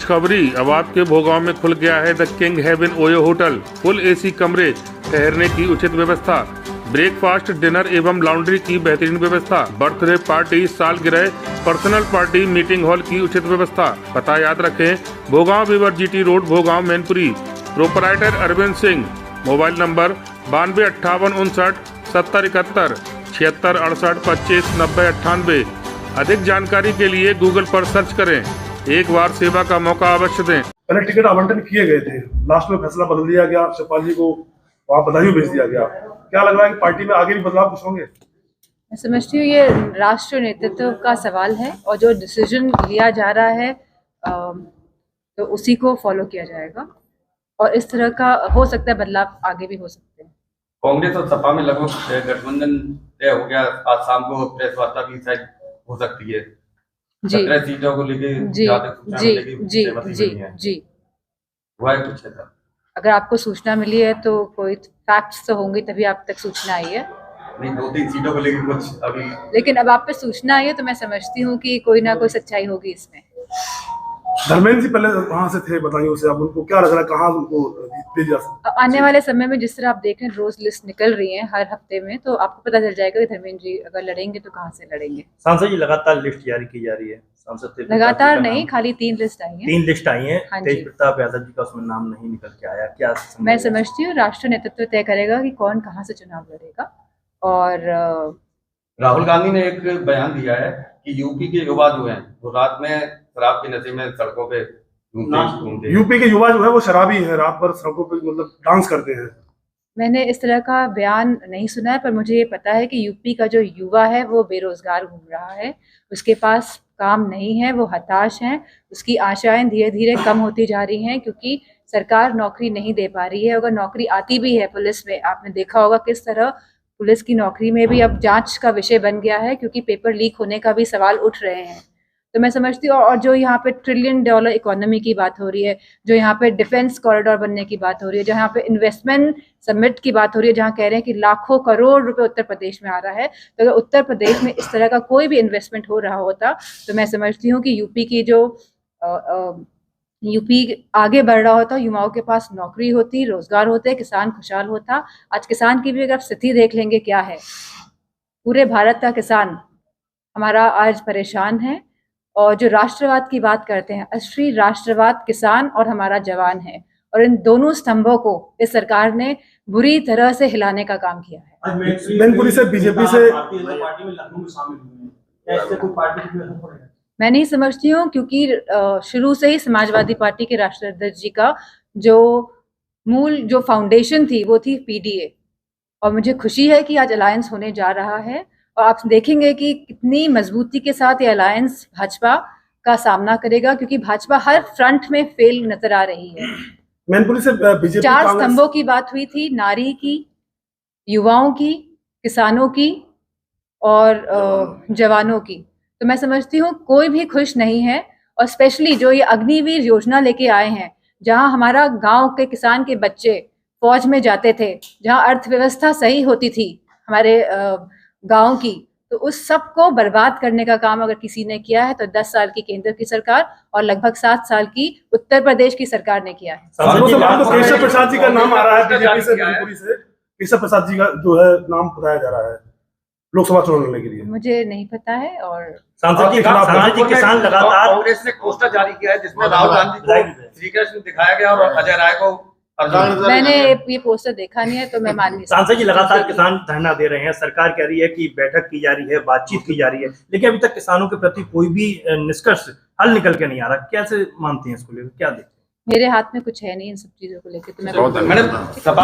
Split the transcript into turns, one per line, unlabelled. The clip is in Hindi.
खबरी अब आपके भोगांव में खुल गया है the king heaven OYO hotel. Full AC कमरे, ठहरने की उचित व्यवस्था, ब्रेकफास्ट, डिनर एवं लॉन्ड्री की बेहतरीन व्यवस्था, बर्थडे पार्टी, सालगिरह, पर्सनल पार्टी, मीटिंग हॉल की उचित व्यवस्था। पता याद रखें, भोगांव विवर GT road, Bhogaon, Mainpuri. Proprietor Arvind Singh. Mobile number 9258597071, 7668259098। अधिक जानकारी के लिए गूगल पर सर्च करें। एक बार सेवा का मौका अवश्य दें।
पहले टिकट आवंटन किए गए थे, लास्ट में फैसला बदल दिया गया, शिवपाल जी को वहाँ बधाई भेज दिया गया। क्या लग रहा है कि पार्टी में आगे भी बदलाव कुछ होंगे?
मैं समझती हूँ ये राष्ट्रीय नेतृत्व का सवाल है और जो डिसीजन लिया जा रहा है तो उसी को फॉलो किया जाएगा और इस तरह का हो सकता है बदलाव आगे भी हो सकते हैं।
कांग्रेस और सपा में लगभग गठबंधन तय हो गया। आज शाम को प्रेस वार्ता भी शायद हो सकती है। 17 सीटों को लेके
जी
हुआ है कुछ ऐसा?
अगर आपको सूचना मिली है तो कोई फैक्ट्स तो होंगे तभी आप तक सूचना आई है।
नहीं, 2-3 सीटों को लेके कुछ अभी,
लेकिन अब आप पे सूचना आई है तो मैं समझती हूँ कि कोई ना कोई सच्चाई होगी इसमें।
धर्मेंद्र जी पहले वहाँ से थे, बताइए उसे, अब उनको क्या लग रहा है, कहाँ उनको भेज जा सकते?
आने वाले समय में जिस तरह आप देख रहे हैं रोज लिस्ट निकल रही है हर हफ्ते में, तो आपको पता चल जाएगा कि धर्मेंद्र जी अगर लड़ेंगे तो कहाँ से लड़ेंगे।
सांसद जी लगातार लिस्ट जारी की जा रही है। सांसद
लगातार नहीं, खाली 3 लिस्ट आई है।
3 लिस्ट आई है।
हाँ,
तेज प्रताप यादव जी का उसमें नाम नहीं निकल के आया। क्या
मैं समझती हूँ राष्ट्रीय नेतृत्व तय करेगा कि कौन कहाँ से चुनाव लड़ेगा। और
राहुल गांधी ने एक बयान दिया है कि यूपी के युवा जो हैं वो रात में शराब के नशे में सड़कों पे घूमते हैं।
यूपी के युवा जो है वो शराबी है, रात भर सड़कों पे मतलब डांस करते हैं।
मैंने इस तरह का बयान नहीं सुना है, पर मुझे ये पता है कि यूपी का जो युवा है वो बेरोजगार घूम रहा है, उसके पास काम नहीं है, वो हताश हैं, उसकी आशाएं धीरे धीरे कम होती जा रही हैं क्योंकि सरकार नौकरी नहीं दे पा रही है। अगर नौकरी आती भी है पुलिस में, आपने देखा होगा किस तरह पुलिस की नौकरी में भी अब जांच का विषय बन गया है क्योंकि पेपर लीक होने का भी सवाल उठ रहे हैं। तो मैं समझती हूँ, और जो यहाँ पे $1 ट्रिलियन इकोनॉमी की बात हो रही है, जो यहाँ पे डिफेंस कॉरिडोर बनने की बात हो रही है, जो यहाँ पे इन्वेस्टमेंट समिट की बात हो रही है, जहाँ कह रहे हैं कि लाखों करोड़ रुपए उत्तर प्रदेश में आ रहा है, तो अगर उत्तर प्रदेश में इस तरह का कोई भी इन्वेस्टमेंट हो रहा होता तो मैं समझती हूँ कि यूपी आगे बढ़ रहा होता, युवाओं के पास नौकरी होती, रोजगार होते, किसान खुशहाल होता। आज किसान की भी अगर आप स्थिति देख लेंगे क्या है, पूरे भारत का किसान हमारा आज परेशान है। और जो राष्ट्रवाद की बात करते हैं, असली राष्ट्रवाद किसान और हमारा जवान है, और इन दोनों स्तंभों को इस सरकार ने बुरी तरह से हिलाने का काम किया है।
मैनपुरी से बीजेपी से
मैं नहीं समझती हूँ क्योंकि शुरू से ही समाजवादी पार्टी के राष्ट्रीय अध्यक्ष जी का जो फाउंडेशन थी वो थी PDA, और मुझे खुशी है कि आज अलायंस होने जा रहा है और आप देखेंगे कि कितनी मजबूती के साथ ये अलायंस भाजपा का सामना करेगा क्योंकि भाजपा हर फ्रंट में फेल नजर आ रही है।
मैनपुरी से बीजेपी
4 स्तंभों की बात हुई थी, नारी की, युवाओं की, किसानों की और जवानों की। तो मैं समझती हूँ कोई भी खुश नहीं है, और स्पेशली जो ये अग्निवीर योजना लेके आए हैं, जहां हमारा गांव के किसान के बच्चे फौज में जाते थे, जहां अर्थव्यवस्था सही होती थी हमारे गांव की, तो उस सब को बर्बाद करने का काम अगर किसी ने किया है तो 10 साल की केंद्र की सरकार और लगभग 7 साल की उत्तर प्रदेश की सरकार ने किया है।
केशव प्रसाद जी का नाम आ रहा है बीजेपी से, मैनपुरी से केशव प्रसाद जी का जो है नाम बताया जा रहा है लोकसभा चुनाव लड़ने के लिए।
मुझे नहीं पता है। और
सांसद जी किसान लगातार
कांग्रेस ने पोस्टर जारी किया है जिसमें राहुल गांधी को श्री कृष्ण दिखाया गया और अजय राय को।
मैंने ये पोस्टर देखा नहीं है तो मैं मान नहीं।
सांसद जी लगातार किसान धरना दे रहे हैं, सरकार कह रही है कि बैठक की जा रही है, बातचीत की जा रही है, लेकिन अभी तक किसानों के प्रति कोई भी निष्कर्ष हल निकल के नहीं आ रहा। कैसे मानते हैं इसको लेकर, क्या देखते हैं?
मेरे हाथ में कुछ है नहीं इन सब चीजों को लेकर, तो मैं